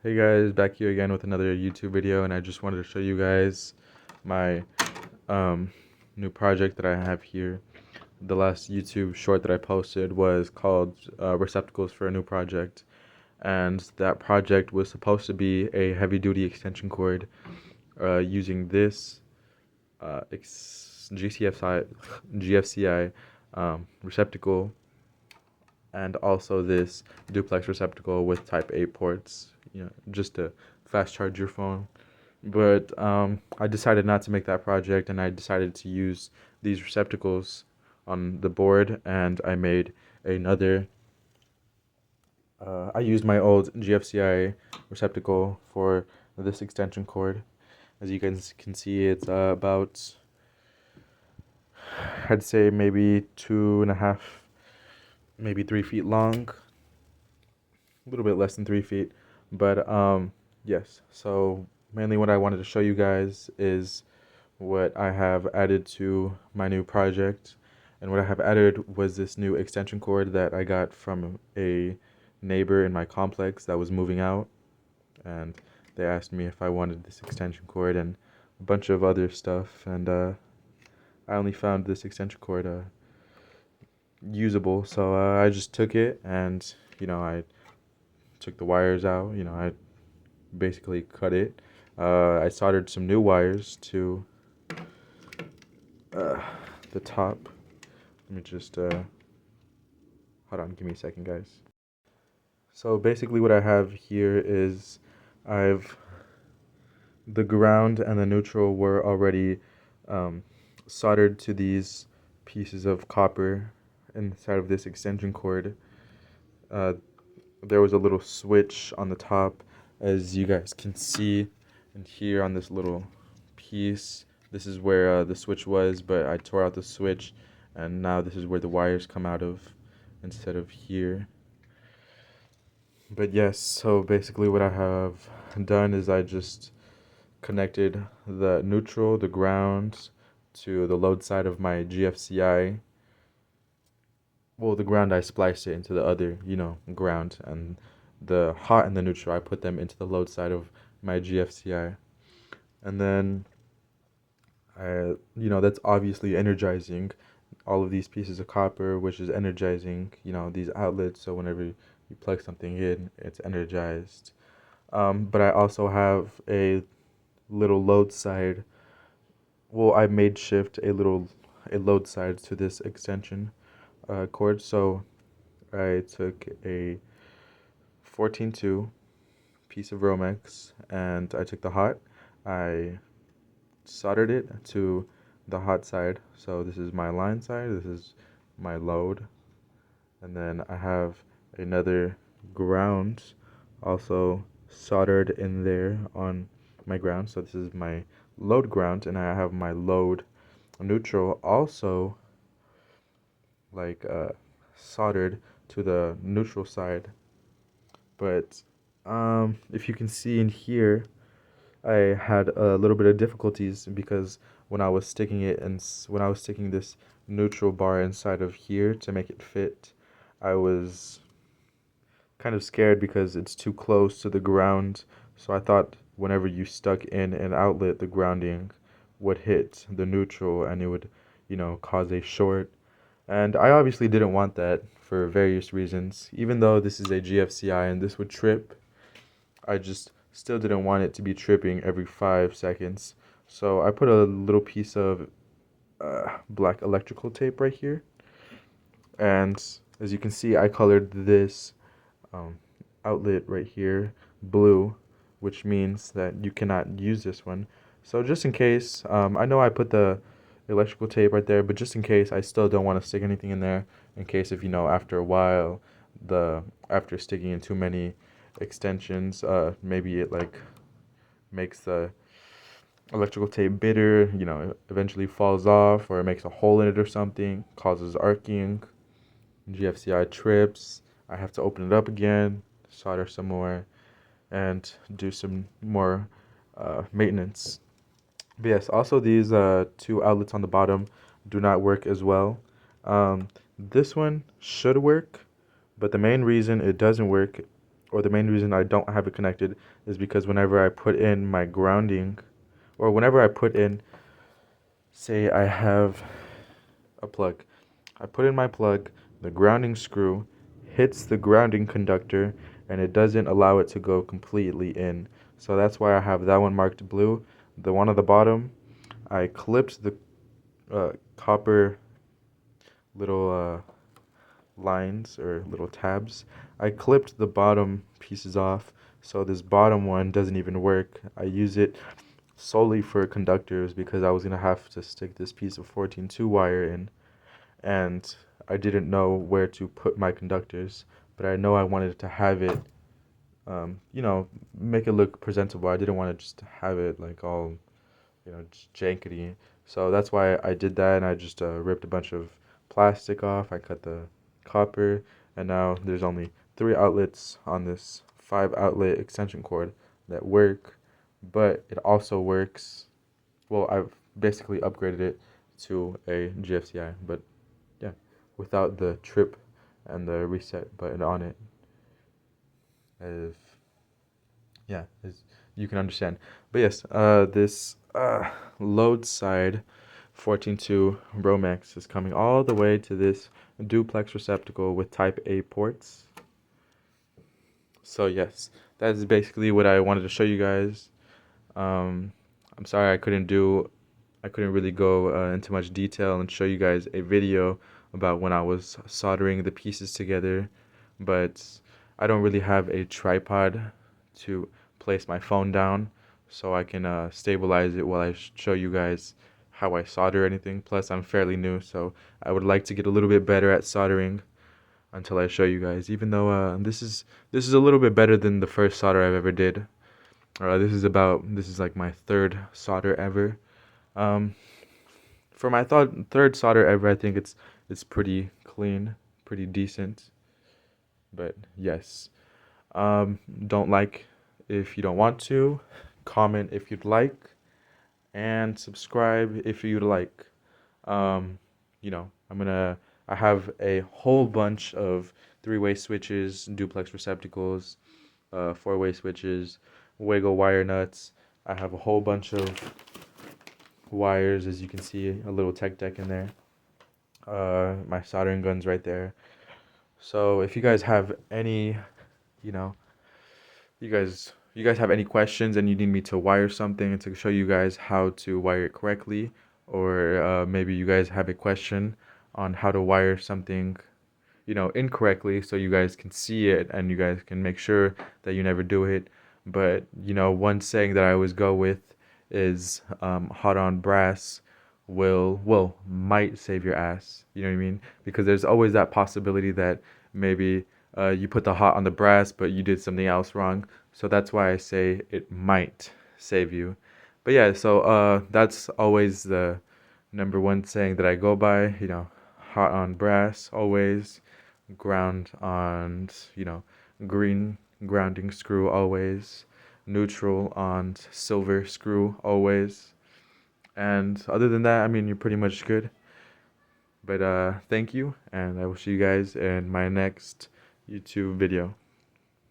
Hey guys, back here again with another YouTube video, and I just wanted to show you guys my um, new project that I have here. The last YouTube short that I posted was called Receptacles for a New Project, and that project was supposed to be a heavy-duty extension cord using this GFCI receptacle, and also this duplex receptacle with Type A ports, just to fast charge your phone. But I decided not to make that project, and I decided to use these receptacles on the board, and I made another. I used my old GFCI receptacle for this extension cord. As you guys can see, it's about, I'd say maybe 2.5, maybe 3 feet long, a little bit less than 3 feet. But yes, so mainly what I wanted to show you guys is what I have added to my new project. And what I have added was this new extension cord that I got from a neighbor in my complex that was moving out. And they asked me if I wanted this extension cord and a bunch of other stuff. And I only found this extension cord usable. So I just took it, and I took the wires out. I basically cut it. I soldered some new wires to uh, the top. Let me just hold on, give me a second, guys. So basically, what I have here is I've the ground and the neutral were already soldered to these pieces of copper inside of this extension cord. Uh, there was a little switch on the top, as you guys can see, and here on this little piece. This is where the switch was, but I tore out the switch, and now this is where the wires come out of instead of here. But yes, so basically what I have done is I just connected the neutral, the ground, to the load side of my GFCI. Well, the ground, I spliced it into the other, ground, and the hot and the neutral, I put them into the load side of my GFCI. And then that's obviously energizing all of these pieces of copper, which is energizing, these outlets. So whenever you plug something in, it's energized. But I also have a little load side. Well, I made shift a load side to this extension cord. So I took a 14-2 piece of Romex, and I took the hot. I soldered it to the hot side. So this is my line side, this is my load, and then I have another ground also soldered in there on my ground. So this is my load ground, and I have my load neutral also like soldered to the neutral side. But if you can see in here, I had a little bit of difficulties because when I was sticking it and when I was sticking this neutral bar inside of here to make it fit, I was kind of scared because it's too close to the ground. So I thought whenever you stuck in an outlet, the grounding would hit the neutral and it would, cause a short. And I obviously didn't want that for various reasons. Even though this is a GFCI and this would trip, I just still didn't want it to be tripping every 5 seconds. So I put a little piece of black electrical tape right here. And as you can see, I colored this um, outlet right here blue, which means that you cannot use this one. So just in case, I know I put the electrical tape right there, but just in case, I still don't want to stick anything in there, in case if, after a while, after sticking in too many extensions, maybe it like makes the electrical tape bitter, eventually falls off, or it makes a hole in it or something, causes arcing, GFCI trips. I have to open it up again, solder some more, and do some more maintenance. But yes, also these two outlets on the bottom do not work as well. This one should work, but the main reason it doesn't work or the main reason I don't have it connected is because whenever I put in my grounding, or whenever I put in, say I have a plug, I put in my plug, the grounding screw hits the grounding conductor and it doesn't allow it to go completely in. So that's why I have that one marked blue. The one at the bottom, I clipped the copper little lines or little tabs. I clipped the bottom pieces off, so this bottom one doesn't even work. I use it solely for conductors because I was gonna have to stick this piece of 14-2 wire in, and I didn't know where to put my conductors, but I know I wanted to have it, make it look presentable. I didn't want to just have it like all, just jankety. So that's why I did that, and I just ripped a bunch of plastic off. I cut the copper, and now there's only 3 outlets on this 5 outlet extension cord that work, but it also works. Well, I've basically upgraded it to a GFCI, but yeah, without the trip and the reset button on it. If as you can understand. But yes, this load side 14.2 Romex is coming all the way to this duplex receptacle with Type A ports. So yes, that is basically what I wanted to show you guys. I'm sorry I couldn't really go into much detail and show you guys a video about when I was soldering the pieces together, but I don't really have a tripod to place my phone down so I can stabilize it while I show you guys how I solder anything. Plus, I'm fairly new, so I would like to get a little bit better at soldering until I show you guys. Even though this is a little bit better than the first solder I've ever did. This is like my third solder ever. Um, for my third solder ever, I think it's pretty clean, pretty decent. But yes, don't like if you don't want to, comment if you'd like, and subscribe if you'd like. Um, I have a whole bunch of 3-way switches, duplex receptacles, 4-way switches, Wago wire nuts. I have a whole bunch of wires, as you can see, a little tech deck in there. My soldering gun's right there. So if you guys have any, you know, you guys have any questions and you need me to wire something and to show you guys how to wire it correctly, or maybe you guys have a question on how to wire something, incorrectly, so you guys can see it and you guys can make sure that you never do it. But one saying that I always go with is hot on brass might save your ass. You know what I mean? Because there's always that possibility that maybe you put the hot on the brass, but you did something else wrong. So that's why I say it might save you. But yeah, so that's always the number one saying that I go by. Hot on brass always, ground on green grounding screw always, neutral on silver screw always. And other than that, I mean, you're pretty much good. But thank you, and I will see you guys in my next YouTube video.